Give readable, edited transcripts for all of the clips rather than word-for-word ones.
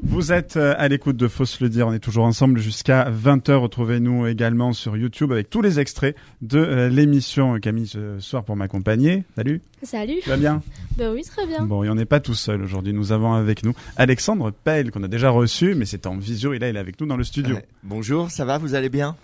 Vous êtes à l'écoute de Faut se le dire, on est toujours ensemble jusqu'à 20h. Retrouvez-nous également sur YouTube avec tous les extraits de l'émission. Camille ce soir pour m'accompagner. Salut. Salut. Tu vas bien? Ben oui, très bien. Bon, et on n'est pas tout seul aujourd'hui. Nous avons avec nous Alexandre Pell qu'on a déjà reçu, mais c'est en visio et là il est avec nous dans le studio. Bonjour, ça va, vous allez bien?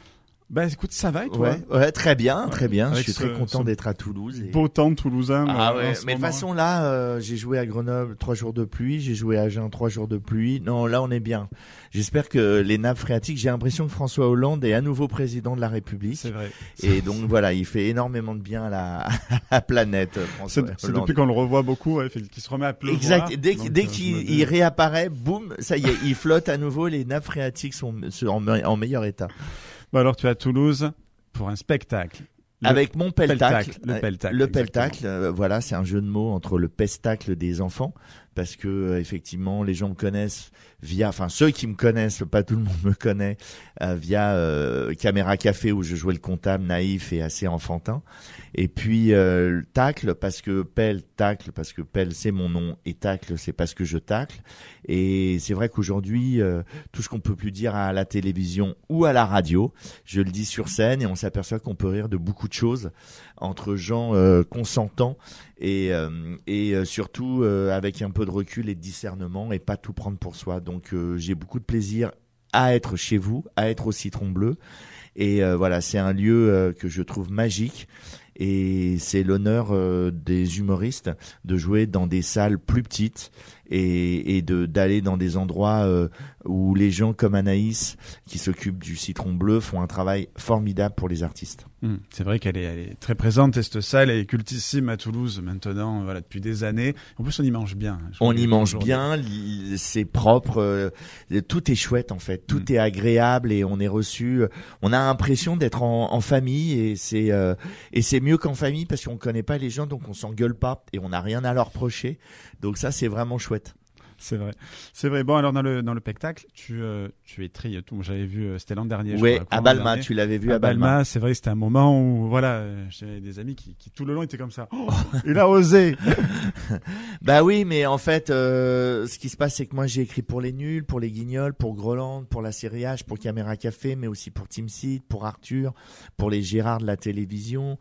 Bah écoute, ça va et toi? Ouais, très bien, très bien. Je suis très ce content d'être à Toulouse. Beau temps toulousain. Ah ouais, mais de toute façon là, j'ai joué à Grenoble 3 jours de pluie, j'ai joué à Agen 3 jours de pluie. Non, là on est bien. J'espère que les nappes phréatiques, j'ai l'impression que François Hollande est à nouveau président de la République. C'est vrai. Et donc voilà, il fait énormément de bien à la planète, François Hollande. C'est depuis qu'on le revoit beaucoup, qu'il se remet à pleuvoir. Exact. Dès qu'il réapparaît, boum, ça y est, il flotte à nouveau. Les nappes phréatiques sont en meilleur état. Bon alors tu es à Toulouse pour un spectacle. Avec mon peltacle. Le peltacle. Voilà, c'est un jeu de mots entre le pestacle des enfants, parce que effectivement, les gens me connaissent ceux qui me connaissent, pas tout le monde me connaît, via Caméra Café où je jouais le comptable naïf et assez enfantin. Et puis tacle parce que Pell c'est mon nom et tacle c'est parce que je tacle. Et c'est vrai qu'aujourd'hui, tout ce qu'on peut plus dire à la télévision ou à la radio, je le dis sur scène et on s'aperçoit qu'on peut rire de beaucoup de choses entre gens consentants et surtout avec un peu de recul et de discernement et pas tout prendre pour soi. Donc j'ai beaucoup de plaisir à être chez vous, à être au Citron Bleu. Et voilà, c'est un lieu que je trouve magique. Et c'est l'honneur des humoristes de jouer dans des salles plus petites et d'aller dans des endroits où les gens comme Anaïs, qui s'occupent du Citron Bleu, font un travail formidable pour les artistes. C'est vrai qu'elle est très présente et cette salle est cultissime à Toulouse maintenant, voilà, depuis des années. En plus, on y mange bien. On y mange bien, c'est propre, tout est chouette en fait, tout est agréable et on est reçu. On a l'impression d'être en famille et c'est mieux qu'en famille parce qu'on connaît pas les gens, donc on s'engueule pas et on n'a rien à leur reprocher. Donc ça, c'est vraiment chouette. C'est vrai. Bon, alors dans le spectacle, tu es trié tout. J'avais vu, c'était l'an dernier. Ouais, à Balma, tu l'avais vu à Balma. C'est vrai, c'était un moment où, voilà, j'avais des amis qui tout le long étaient comme ça. Oh, il a osé. Bah oui, mais en fait, ce qui se passe, c'est que moi, j'ai écrit pour les nuls, pour les guignols, pour Groland, pour la série H, pour Caméra Café, mais aussi pour Team Seed, pour Arthur, pour les Gérard de la télévision.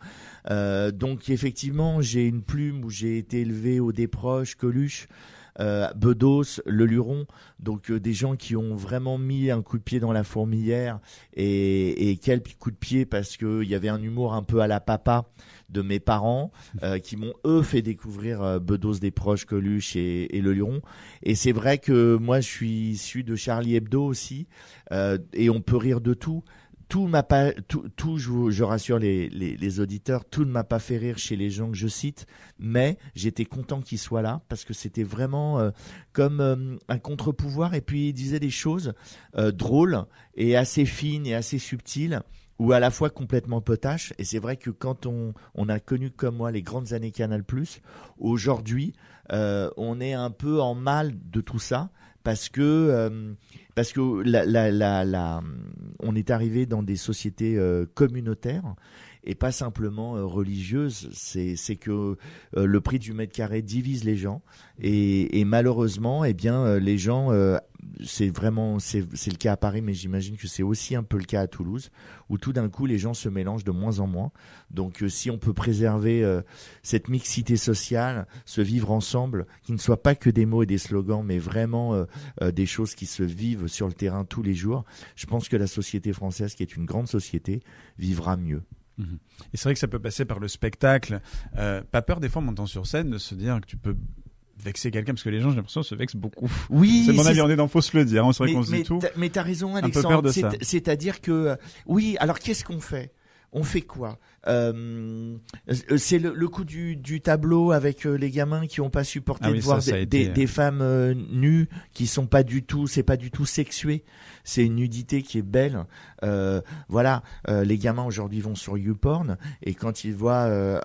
Donc, effectivement, j'ai une plume où j'ai été élevé au Desproges, Coluche. Bedos, Le Luron, donc des gens qui ont vraiment mis un coup de pied dans la fourmilière et quel coup de pied parce que il y avait un humour un peu à la papa de mes parents qui m'ont eux fait découvrir Bedos, Desproges, Coluche et Le Luron. Et c'est vrai que moi je suis issu de Charlie Hebdo aussi et on peut rire de tout. Je rassure les auditeurs, tout ne m'a pas fait rire chez les gens que je cite, mais j'étais content qu'ils soient là parce que c'était vraiment comme un contre-pouvoir et puis ils disaient des choses drôles et assez fines et assez subtiles ou à la fois complètement potaches. Et c'est vrai que quand on a connu comme moi les grandes années Canal+, aujourd'hui, on est un peu en mal de tout ça parce que on est arrivé dans des sociétés communautaires et pas simplement religieuses. C'est que le prix du mètre carré divise les gens et malheureusement, eh bien, les gens, c'est le cas à Paris, mais j'imagine que c'est aussi un peu le cas à Toulouse, où tout d'un coup les gens se mélangent de moins en moins. Donc, si on peut préserver cette mixité sociale, ce vivre ensemble, qui ne soit pas que des mots et des slogans, mais vraiment des choses qui se vivent sur le terrain tous les jours, je pense que la société française, qui est une grande société, vivra mieux. Et c'est vrai que ça peut passer par le spectacle. Pas peur des fois en montant sur scène de se dire que tu peux vexer quelqu'un parce que les gens, j'ai l'impression, se vexent beaucoup. Oui, c'est mon avis, on est dans faut se le dire. C'est vrai qu'on se dit tout. Mais t'as raison, Alexandre. Un peu peur de ça. C'est-à-dire que oui. Alors qu'est-ce qu'on fait? On fait quoi? C'est le coup du tableau avec les gamins qui ont pas supporté de voir des femmes nues qui sont pas du tout, c'est pas du tout sexué. C'est une nudité qui est belle. Voilà, les gamins aujourd'hui vont sur YouPorn et quand ils voient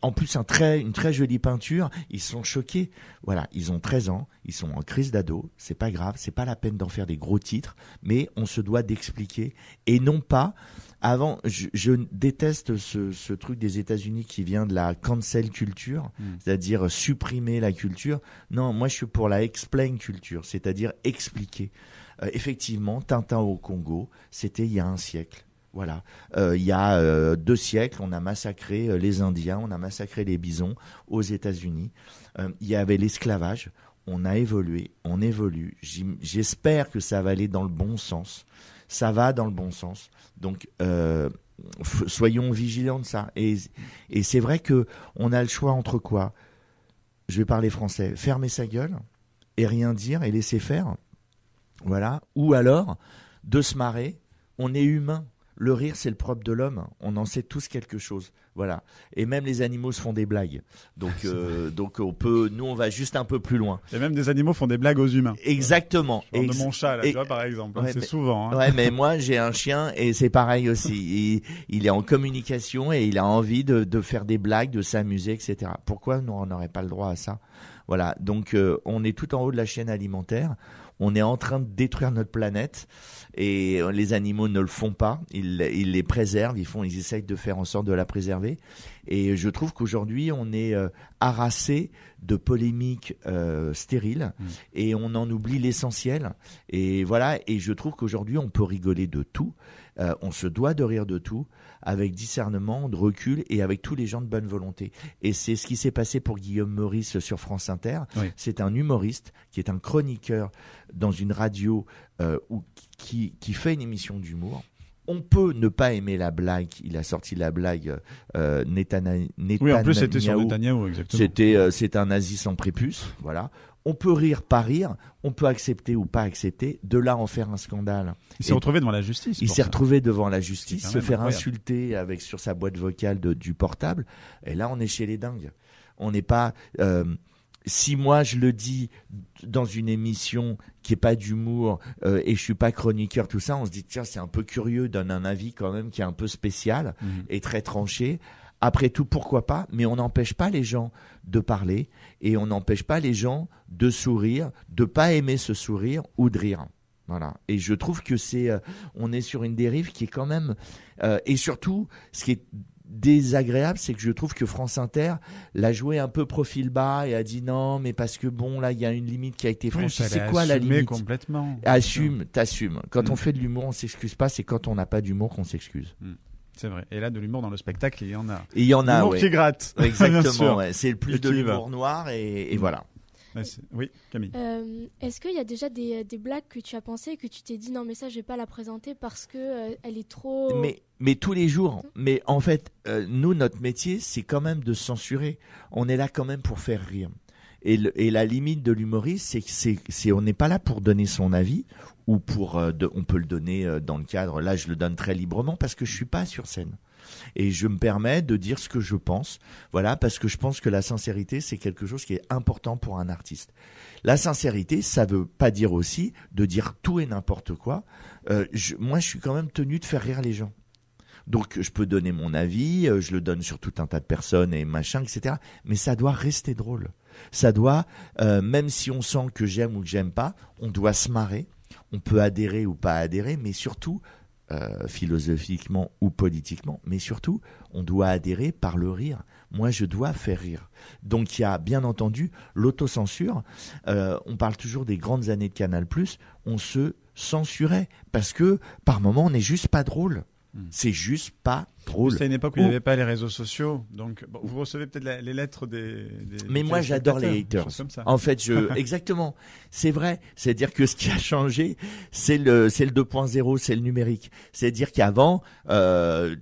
en plus une très jolie peinture, ils sont choqués. Voilà, ils ont 13 ans, ils sont en crise d'ado. C'est pas grave, c'est pas la peine d'en faire des gros titres, mais on se doit d'expliquer et non pas. Avant, je déteste ce truc des États-Unis qui vient de la cancel culture, c'est-à-dire supprimer la culture. Non, moi je suis pour la explain culture, c'est-à-dire expliquer. Effectivement, Tintin au Congo, c'était il y a un siècle. Voilà. Il y a 2 siècles, on a massacré les Indiens, on a massacré les bisons aux États-Unis. Il y avait l'esclavage. On a évolué, on évolue. J'espère que ça va aller dans le bon sens. Ça va dans le bon sens. Donc, soyons vigilants de ça. Et c'est vrai que on a le choix entre quoi ? Je vais parler français. Fermer sa gueule et rien dire et laisser faire. Voilà. Ou alors, de se marrer. On est humain. Le rire, c'est le propre de l'homme. On en sait tous quelque chose. Voilà. Et même les animaux se font des blagues. Donc nous, on va juste un peu plus loin. Et même des animaux font des blagues aux humains. Exactement. De mon chat, là, tu vois, par exemple. Ouais, c'est souvent. Hein. Ouais, mais moi, j'ai un chien et c'est pareil aussi. Il est en communication et il a envie de faire des blagues, de s'amuser, etc. Pourquoi nous, on n'aurait pas le droit à ça ? Voilà. Donc, on est tout en haut de la chaîne alimentaire. On est en train de détruire notre planète et les animaux ne le font pas. Ils les préservent, ils essayent de faire en sorte de la préserver. Et je trouve qu'aujourd'hui, on est harassé de polémiques stériles et on en oublie l'essentiel. Et voilà. Et je trouve qu'aujourd'hui, on peut rigoler de tout. On se doit de rire de tout avec discernement, de recul et avec tous les gens de bonne volonté. Et c'est ce qui s'est passé pour Guillaume Meurice sur France Inter. Oui. C'est un humoriste qui est un chroniqueur dans une radio qui fait une émission d'humour. On peut ne pas aimer la blague. Il a sorti la blague Netanyahou. Oui, en plus c'était sur Netanyahou, exactement. C'est un nazi sans prépuce, voilà. On peut rire, pas rire. On peut accepter ou pas accepter. De là en faire un scandale. Il s'est retrouvé devant la justice. Il s'est retrouvé devant la justice, se faire insulter sur sa boîte vocale du portable. Et là, on est chez les dingues. On n'est pas. Si moi je le dis dans une émission qui est pas d'humour et je suis pas chroniqueur, tout ça, on se dit tiens, c'est un peu curieux, donne un avis quand même qui est un peu spécial et très tranché. Après tout, pourquoi pas ? Mais on n'empêche pas les gens de parler et on n'empêche pas les gens de sourire, de pas aimer ce sourire ou de rire. Voilà. Et je trouve que on est sur une dérive qui est quand même et surtout, ce qui est désagréable, c'est que je trouve que France Inter l'a joué un peu profil bas et a dit non, mais parce que bon, là, il y a une limite qui a été franchie. C'est quoi la limite ? Complètement. Assume, t'assumes. Quand on fait de l'humour, on s'excuse pas. C'est quand on n'a pas d'humour qu'on s'excuse. C'est vrai. Et là, de l'humour dans le spectacle, il y en a. Et il y en a, l'humour qui gratte. Exactement. Ouais. C'est le plus de l'humour noir et voilà. Oui, Camille. Est-ce qu'il y a déjà des blagues que tu as pensé et que tu t'es dit non mais ça je vais pas la présenter parce que elle est trop. Mais tous les jours. Mais en fait, nous notre métier c'est quand même de censurer. On est là quand même pour faire rire. Et la limite de l'humoriste, c'est on n'est pas là pour donner son avis ou on peut le donner dans le cadre. Là, je le donne très librement parce que je suis pas sur scène. Et je me permets de dire ce que je pense, voilà, parce que je pense que la sincérité, c'est quelque chose qui est important pour un artiste. La sincérité, ça veut pas dire aussi de dire tout et n'importe quoi. Moi, je suis quand même tenu de faire rire les gens. Donc, je peux donner mon avis, je le donne sur tout un tas de personnes et machin, etc. Mais ça doit rester drôle. Ça doit, même si on sent que j'aime ou que j'aime pas, on doit se marrer. On peut adhérer ou pas adhérer, mais surtout, philosophiquement ou politiquement, mais surtout, on doit adhérer par le rire. Moi, je dois faire rire. Donc, il y a bien entendu l'autocensure. On parle toujours des grandes années de Canal+. On se censurait parce que, par moments, on n'est juste pas drôle. C'est juste pas drôle. C'est une époque où il n'y avait pas les réseaux sociaux, donc bon, vous recevez peut-être les lettres des mais moi j'adore les haters. Comme ça. En fait, exactement. C'est vrai. C'est-à-dire que ce qui a changé, c'est le 2.0, c'est le numérique. C'est-à-dire qu'avant,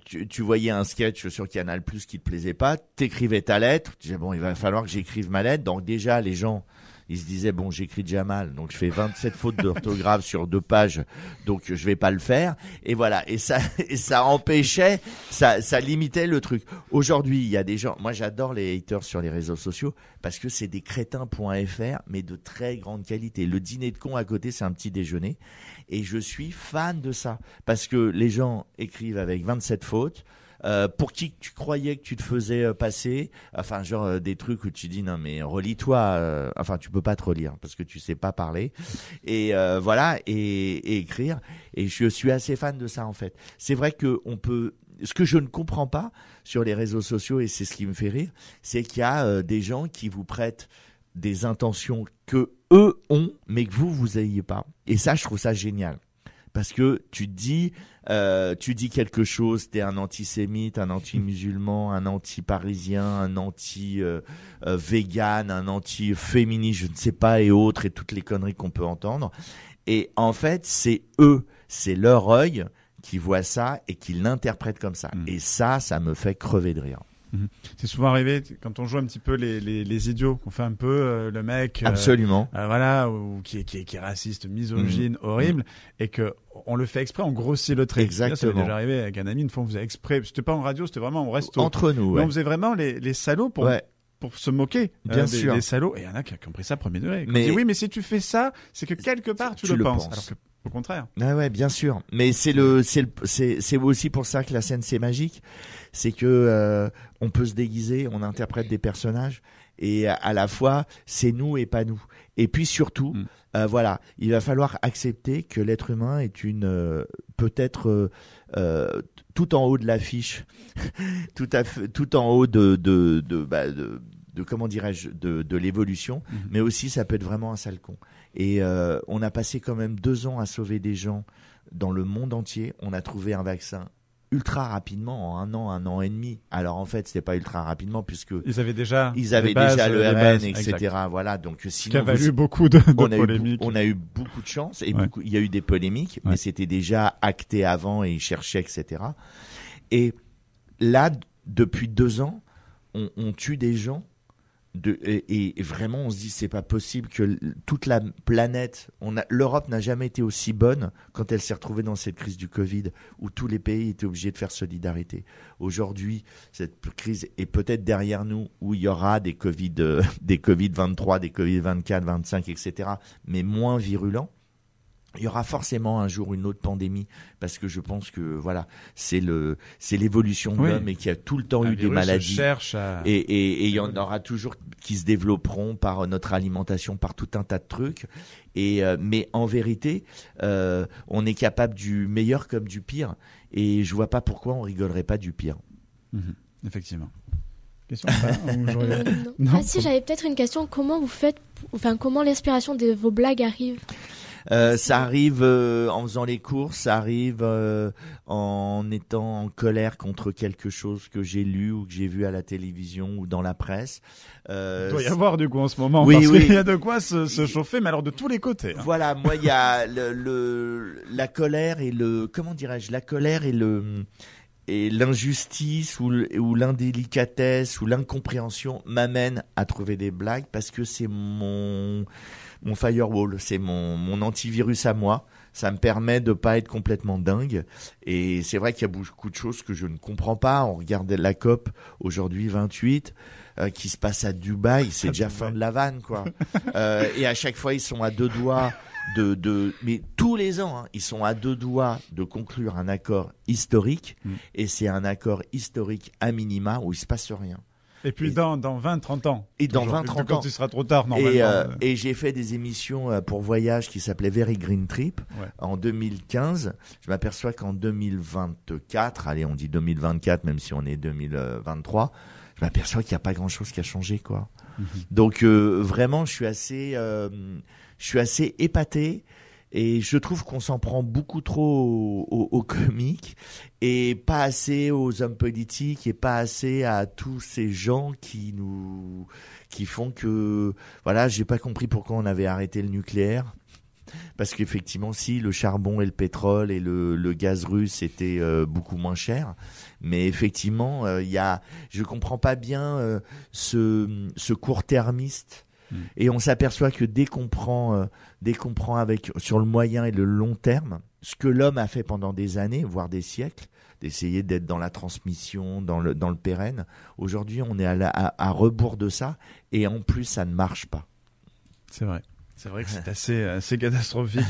tu voyais un sketch sur Canal+ qui te plaisait pas, t'écrivais ta lettre, tu disais bon, il va falloir que j'écrive ma lettre. Donc déjà les gens ils se disaient bon, j'écris déjà mal, donc je fais 27 fautes d'orthographe sur 2 pages, donc je vais pas le faire. Et voilà, et ça empêchait, ça limitait le truc. Aujourd'hui, il y a des gens, moi j'adore les haters sur les réseaux sociaux parce que c'est des crétins.fr, mais de très grande qualité. Le dîner de con à côté, c'est un petit déjeuner, et je suis fan de ça parce que les gens écrivent avec 27 fautes. Pour qui tu croyais que tu te faisais passer, enfin genre des trucs où tu dis non mais relis-toi, enfin tu peux pas te relire parce que tu sais pas parler et voilà et écrire, et je suis assez fan de ça en fait. C'est vrai que on peut ce que je ne comprends pas sur les réseaux sociaux, et c'est ce qui me fait rire, c'est qu'il y a des gens qui vous prêtent des intentions que eux ont, mais que vous ayez pas. Et ça, je trouve ça génial. Parce que tu dis quelque chose, t'es un antisémite, un anti-musulman, un anti-parisien, un anti-vegan, un anti-féministe, je ne sais pas, et autres, et toutes les conneries qu'on peut entendre. Et en fait, c'est eux, c'est leur œil qui voit ça et qui l'interprète comme ça. Et ça me fait crever de rire. C'est souvent arrivé quand on joue un petit peu les idiots, qu'on fait un peu le mec absolument voilà, ou qui est raciste, misogyne, horrible, et que on le fait exprès, on grossit le trait. Exactement. Ça m'est déjà arrivé avec un ami, une fois on faisait exprès, c'était pas en radio, c'était vraiment au resto entre nous, mais on faisait vraiment les salauds pour se moquer bien sûr des salauds, et il y en a qui ont pris ça premier degré. Mais dit, oui, mais si tu fais ça, c'est que quelque part tu le penses. Alors que au contraire. Ah ouais, bien sûr. Mais c'est aussi pour ça que la scène c'est magique. C'est que on peut se déguiser, on interprète des personnages, et à la fois c'est nous et pas nous. Et puis surtout, voilà, il va falloir accepter que l'être humain est peut-être tout en haut de l'affiche, tout en haut de comment dirais-je, de l'évolution, mais aussi ça peut être vraiment un sale con. Et on a passé quand même 2 ans à sauver des gens dans le monde entier. On a trouvé un vaccin ultra rapidement, en 1 an et demi. Alors en fait, c'était pas ultra rapidement puisque ils avaient déjà le RN, etc. Exact. Voilà, donc sinon, il y a eu beaucoup de polémiques. On a eu beaucoup de chance et il y a eu des polémiques, mais c'était déjà acté avant et ils cherchaient, etc. Et là, depuis 2 ans, on tue des gens. Et vraiment on se dit c'est pas possible que toute la planète, l'Europe n'a jamais été aussi bonne quand elle s'est retrouvée dans cette crise du Covid où tous les pays étaient obligés de faire solidarité. Aujourd'hui, cette crise est peut-être derrière nous où il y aura des Covid 23, des Covid 24, 25, etc. mais moins virulents. Il y aura forcément un jour une autre pandémie parce que je pense que voilà, c'est l'évolution de l'homme et qu'il y a tout le temps eu des maladies et il y en aura toujours qui se développeront par notre alimentation, par tout un tas de trucs. Mais en vérité, on est capable du meilleur comme du pire et je vois pas pourquoi on rigolerait pas du pire. Effectivement. Question non. Ah si, j'avais peut-être une question. Comment vous faites, comment l'inspiration de vos blagues arrive? Ça arrive en faisant les courses, ça arrive en étant en colère contre quelque chose que j'ai lu ou que j'ai vu à la télévision ou dans la presse. Il doit y avoir du coup en ce moment, parce qu'il y a de quoi se chauffer, mais alors de tous les côtés. Voilà, moi il y a la colère et et l'injustice ou l'indélicatesse ou l'incompréhension m'amène à trouver des blagues parce que c'est mon firewall, c'est mon antivirus à moi. Ça me permet de pas être complètement dingue. Et c'est vrai qu'il y a beaucoup de choses que je ne comprends pas. On regarde la COP aujourd'hui 28 qui se passe à Dubaï. C'est déjà fin de la vanne, quoi. Et à chaque fois, ils sont à 2 doigts mais tous les ans, ils sont à 2 doigts de conclure un accord historique. Et c'est un accord historique à minima où il se passe rien. Et puis dans 20-30 ans. Et dans 20-30 ans. Quand il sera trop tard, normalement. Et j'ai fait des émissions pour voyage qui s'appelaient Very Green Trip en 2015. Je m'aperçois qu'en 2024, allez, on dit 2024, même si on est 2023, je m'aperçois qu'il n'y a pas grand-chose qui a changé, quoi. Donc vraiment, je suis assez épaté. Et je trouve qu'on s'en prend beaucoup trop aux comiques et pas assez aux hommes politiques et pas assez à tous ces gens qui font que, voilà, j'ai pas compris pourquoi on avait arrêté le nucléaire. Parce qu'effectivement, si le charbon et le pétrole et le gaz russe étaient beaucoup moins chers, mais effectivement, je comprends pas bien ce court-termiste. Et on s'aperçoit que dès qu'on prend sur le moyen et le long terme, ce que l'homme a fait pendant des années, voire des siècles, d'essayer d'être dans la transmission, dans le pérenne, aujourd'hui on est à rebours de ça, et en plus ça ne marche pas. C'est vrai. C'est vrai que c'est assez catastrophique.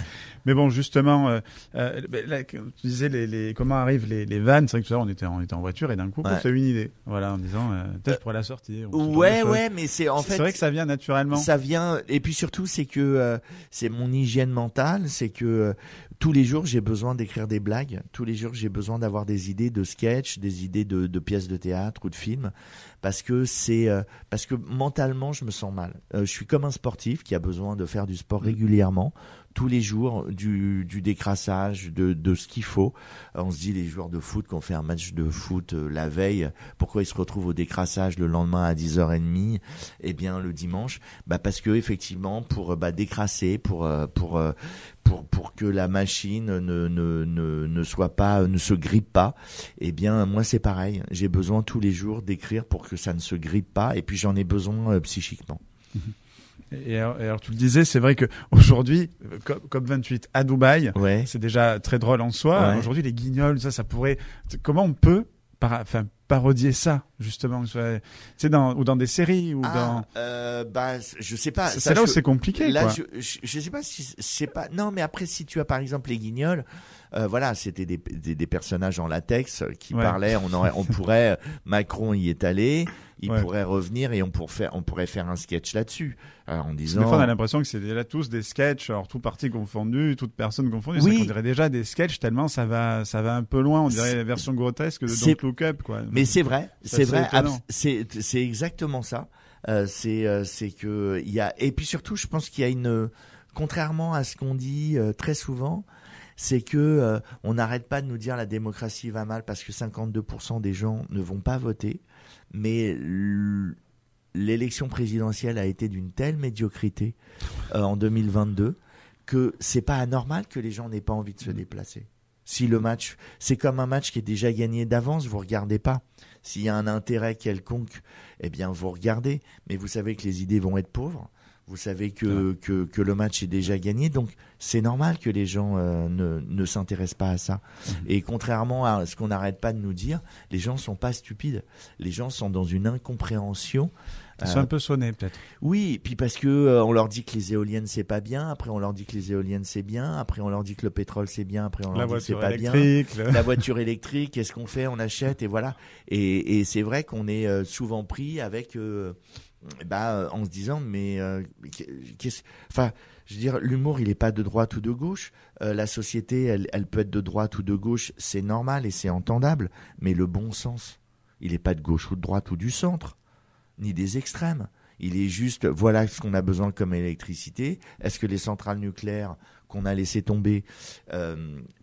Mais bon, justement, là, tu disais comment arrivent les vannes. C'est vrai que tout à l'heure, on était en voiture et d'un coup, on s'est eu une idée. Voilà, en disant, peut-être je pourrais la sortir. Ouais, mais c'est vrai que ça vient naturellement. Ça vient, et puis surtout, c'est que c'est mon hygiène mentale, c'est que tous les jours, j'ai besoin d'écrire des blagues. Tous les jours, j'ai besoin d'avoir des idées de sketch, des idées de pièces de théâtre ou de films, parce que mentalement, je me sens mal. Je suis comme un sportif qui a besoin de faire du sport régulièrement, tous les jours, du décrassage, de ce qu'il faut. On se dit, les joueurs de foot qui ont fait un match de foot la veille, pourquoi ils se retrouvent au décrassage le lendemain à 10h30, eh bien le dimanche, parce que effectivement, pour décrasser, pour que la machine ne se grippe pas, eh bien moi c'est pareil, j'ai besoin tous les jours d'écrire pour que ça ne se grippe pas, et puis j'en ai besoin psychiquement. Et alors tu le disais, c'est vrai que aujourd'hui, COP28 à Dubaï, c'est déjà très drôle en soi. Aujourd'hui, les guignols, ça pourrait. Comment on peut parodier ça justement, ou dans des séries ou dans. Je sais pas. C'est là où c'est compliqué. Là, quoi. je sais pas si c'est pas. Non, mais après, si tu as par exemple les guignols. C'était des personnages en latex qui parlaient. On pourrait, Macron y est allé, il pourrait revenir et on pourrait faire un sketch là-dessus. En disant. Des fois, on a l'impression que c'est déjà tous des sketchs, alors tout parti confondu, toute personne confondue. Oui. On dirait déjà des sketchs tellement ça va un peu loin. On dirait la version grotesque de Don't Look Up, quoi. Mais c'est vrai. C'est exactement ça. C'est que il y a, et puis surtout, je pense qu'il y a contrairement à ce qu'on dit très souvent, c'est que on n'arrête pas de nous dire la démocratie va mal parce que 52% des gens ne vont pas voter, mais l'élection présidentielle a été d'une telle médiocrité en 2022 que c'est pas anormal que les gens n'aient pas envie de se déplacer. Si le match, c'est comme un match qui est déjà gagné d'avance, vous regardez pas. S'il y a un intérêt quelconque, eh bien vous regardez, mais vous savez que les idées vont être pauvres. Vous savez que le match est déjà gagné, donc c'est normal que les gens ne s'intéressent pas à ça. Et contrairement à ce qu'on n'arrête pas de nous dire, les gens sont pas stupides. Les gens sont dans une incompréhension. Ils sont un peu sonnés peut-être. Oui, puis parce que on leur dit que les éoliennes c'est pas bien, après on leur dit que les éoliennes c'est bien, après on leur dit que le pétrole c'est bien, après on leur dit que c'est pas bien. La voiture électrique, qu'est-ce qu'on fait? On achète et voilà. Et c'est vrai qu'on est souvent pris avec en se disant je veux dire, l'humour il est pas de droite ou de gauche, la société elle peut être de droite ou de gauche, c'est normal et c'est entendable, mais le bon sens il est pas de gauche ou de droite ou du centre ni des extrêmes, il est juste voilà ce qu'on a besoin comme électricité. Est-ce que les centrales nucléaires qu'on a laissé tomber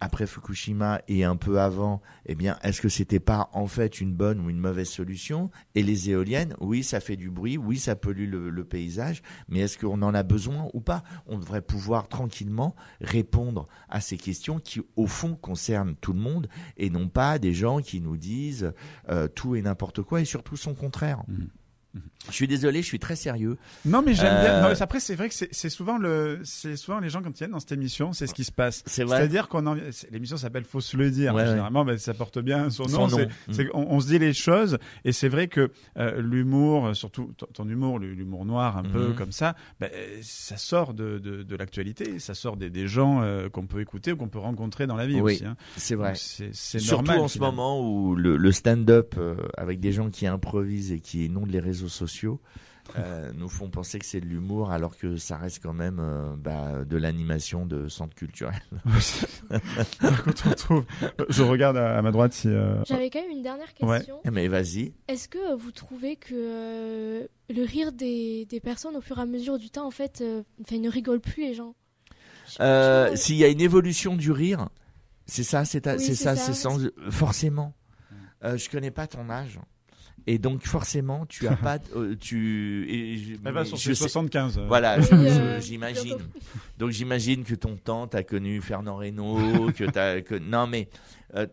après Fukushima et un peu avant, eh bien, est-ce que c'était pas en fait une bonne ou une mauvaise solution? Et les éoliennes, oui, ça fait du bruit, oui, ça pollue le paysage, mais est-ce qu'on en a besoin ou pas? On devrait pouvoir tranquillement répondre à ces questions qui, au fond, concernent tout le monde et non pas des gens qui nous disent tout et n'importe quoi et surtout son contraire. Je suis désolé, je suis très sérieux. Non, mais j'aime bien. Non, mais après, c'est vrai que c'est souvent les gens quand ils viennent dans cette émission, c'est ce qui se passe. C'est vrai. C'est-à-dire l'émission s'appelle Faut se le dire. Généralement, ça porte bien son nom. On se dit les choses, et c'est vrai que l'humour, surtout ton humour, l'humour noir, un peu comme ça, ça sort de l'actualité, ça sort des gens qu'on peut écouter ou qu'on peut rencontrer dans la vie aussi. Hein. C'est vrai. Donc, c'est surtout normal. En ce moment où le stand-up avec des gens qui improvisent et qui inondent les réseaux sociaux nous font penser que c'est de l'humour alors que ça reste quand même de l'animation de centre culturel. Quand on trouve, je regarde à ma droite si. J'avais quand même une dernière question. Ouais. Mais vas-y. Est-ce que vous trouvez que le rire des personnes au fur et à mesure du temps en fait, ils ne rigolent plus les gens? S'il y a une évolution du rire, c'est ça, forcément. Je connais pas ton âge. Et donc forcément, tu as pas, Elle va sur 75. Voilà, j'imagine. Donc j'imagine que ton tante a connu Fernand Reynaud, non mais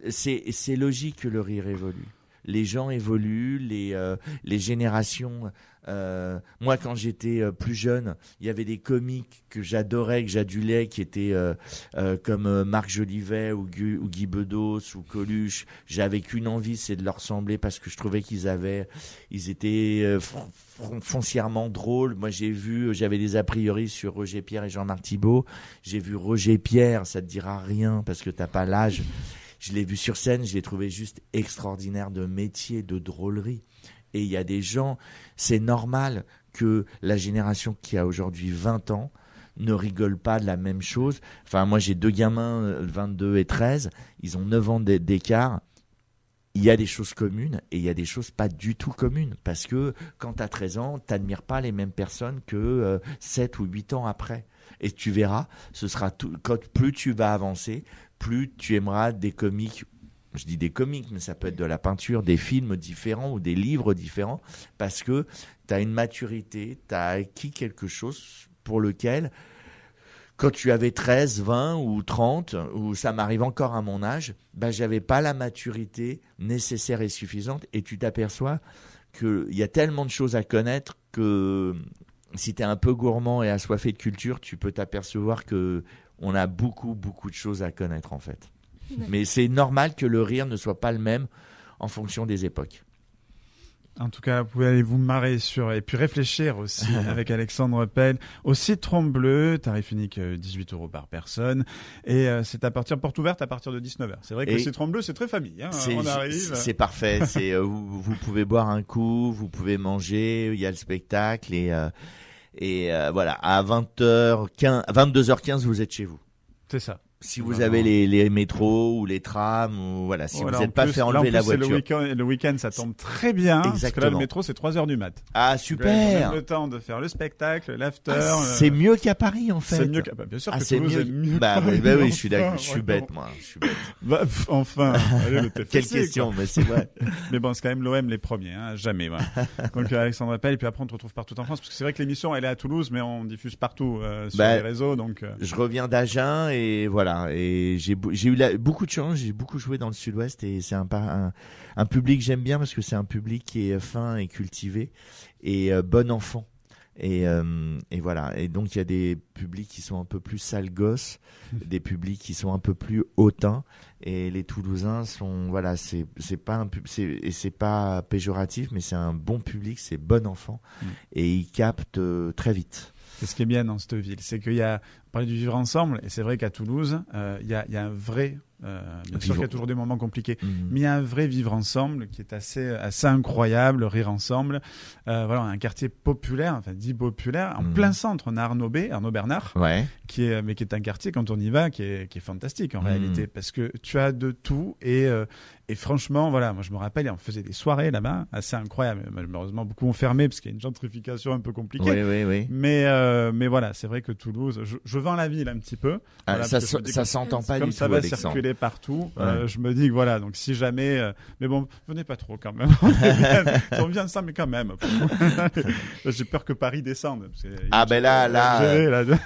c'est logique que le rire évolue. les gens évoluent, les générations. Moi, quand j'étais plus jeune, il y avait des comiques que j'adorais, que j'adulais, qui étaient comme Marc Jolivet ou Guy Bedos ou Coluche. J'avais qu'une envie, c'est de leur ressembler parce que je trouvais qu'ils étaient foncièrement drôles. Moi, j'avais des a priori sur Roger Pierre et Jean-Marc Thibault. J'ai vu Roger Pierre, ça te dira rien parce que t'as pas l'âge. Je l'ai vu sur scène, je l'ai trouvé juste extraordinaire de métier, de drôlerie. Et il y a des gens, c'est normal que la génération qui a aujourd'hui 20 ans ne rigole pas de la même chose. Enfin, moi, j'ai 2 gamins, 22 et 13, ils ont 9 ans d'écart. Il y a des choses communes et il y a des choses pas du tout communes. Parce que quand tu as 13 ans, tu n'admires pas les mêmes personnes que 7 ou 8 ans après. Et tu verras, plus tu vas avancer, plus tu aimeras des comiques. Je dis des comiques, mais ça peut être de la peinture, des films différents ou des livres différents, parce que tu as une maturité, tu as acquis quelque chose pour lequel, quand tu avais 13, 20 ou 30, ou ça m'arrive encore à mon âge, j'avais pas la maturité nécessaire et suffisante, et tu t'aperçois qu'il y a tellement de choses à connaître que si tu es un peu gourmand et assoiffé de culture, tu peux t'apercevoir qu'on a beaucoup, beaucoup de choses à connaître en fait. Mais c'est normal que le rire ne soit pas le même en fonction des époques. En tout cas, vous pouvez aller vous marrer et puis réfléchir aussi avec Alexandre Pelle. Au Citron Bleu, tarif unique 18 € par personne. Et c'est porte ouverte à partir de 19h. C'est vrai que le Citron Bleu, c'est très famille. Hein. On arrive. C'est parfait. Vous pouvez boire un coup, vous pouvez manger, il y a le spectacle. Et voilà, à 22h15, vous êtes chez vous. C'est ça. Si vous avez les métros ou les trams, ou voilà, si vous n'êtes pas fait enlever la voiture. Le week-end, ça tombe très bien. Exactement. Parce que là, le métro, c'est 3h du mat. Ah, super. Donc, le temps de faire le spectacle, l'after. C'est mieux qu'à Paris, en fait. C'est mieux qu'à Paris. Bien sûr que Toulouse est mieux. Oui, je suis d'accord. Je suis bête, moi. Enfin. Allez, le TFC, quelle question, quoi. Mais c'est vrai. Mais bon, c'est quand même l'OM les premiers, hein. Jamais, voilà. Donc, Alexandre Pelle. Et puis après, on te retrouve partout en France. Parce que c'est vrai que l'émission, elle est à Toulouse, mais on diffuse partout, sur les réseaux, donc. Je reviens d'Agen et voilà. Et j'ai eu beaucoup de chance, j'ai beaucoup joué dans le Sud-Ouest et c'est un public que j'aime bien parce que c'est un public qui est fin et cultivé et bon enfant. Et voilà. Et donc il y a des publics qui sont un peu plus sales gosses, des publics qui sont un peu plus hautains. Et les Toulousains sont, voilà, c'est pas péjoratif, mais c'est un bon public, c'est bon enfant et ils captent très vite. C'est ce qui est bien dans cette ville, c'est qu'il y a, on parlait du vivre ensemble, et c'est vrai qu'à Toulouse, il y a un vrai, bien sûr qu'il y a toujours des moments compliqués, mais il y a un vrai vivre ensemble qui est assez incroyable, rire ensemble. Voilà, on a un quartier populaire, enfin dit populaire, en plein centre, on a Arnaud Bernard, qui est un quartier quand on y va, qui est fantastique en réalité, parce que tu as de tout et franchement, voilà, moi je me rappelle, on faisait des soirées là-bas, assez incroyables. Malheureusement, beaucoup ont fermé parce qu'il y a une gentrification un peu compliquée. Oui. Mais voilà, c'est vrai que Toulouse, je vends la ville un petit peu. Voilà, ça s'entend pas du tout. Comme ça va circuler partout, je me dis que voilà, donc si jamais, mais bon, venez pas trop quand même. On vient de ça, mais quand même. J'ai peur que Paris descende.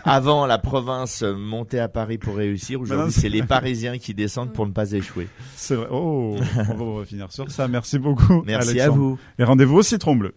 Avant la province montait à Paris pour réussir. Aujourd'hui, c'est les Parisiens qui descendent pour ne pas échouer. C'est vrai. Oh, on va finir sur ça. Merci beaucoup. Merci Alexandre. à vous. Et rendez-vous au Citron Bleu.